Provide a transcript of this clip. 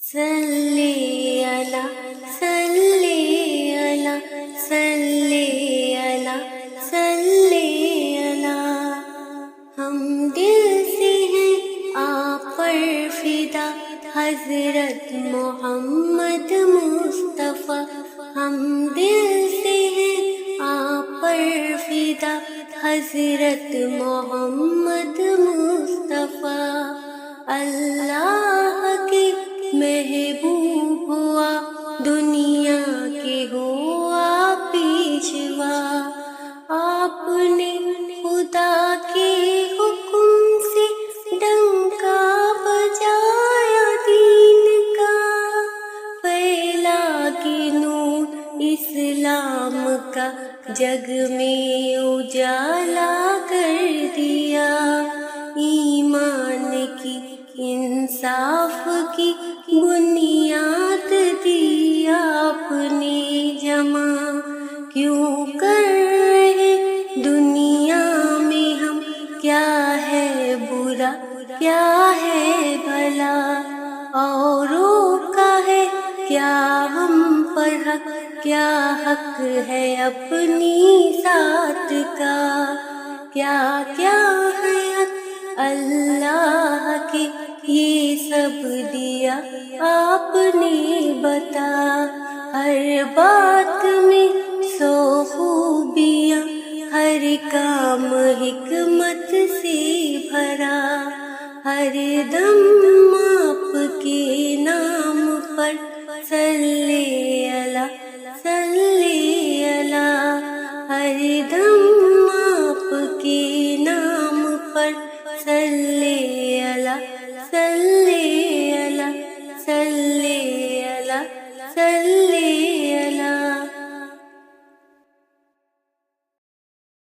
صلی علی صلی علی صلی علی صلی علی۔ ہم دل سے ہیں آپ پر فدا حضرت محمد مصطفیٰ، ہم دل سے ہیں آپ پر فدا حضرت محمد مصطفیٰ۔ اللہ کے محبوب ہوا، دنیا کے ہوا پیشوا، آپ نے خدا کے حکم سے ڈنکا بجایا دین کا، پھیلا کے نور اسلام کا جگ میں اجالا کر دیا، ایمان کی انصاف کی بنیاد دی آپ نے جمع، کیوں کر رہے دنیا میں ہم، کیا ہے برا کیا ہے بھلا، اوروں کا ہے کیا ہم پر حق، کیا حق ہے اپنی ذات کا، کیا کیا ہے حق اللہ کے، یہ سب دیا آپ نے بتا، ہر بات میں 100 خوبیاں، ہر کام حکمت سے بھرا، ہر دم آپ کے نام پر صلی علی صلی علی، ہر دم آپ کے نام پر صلی علی صلی علی صلی علی صلی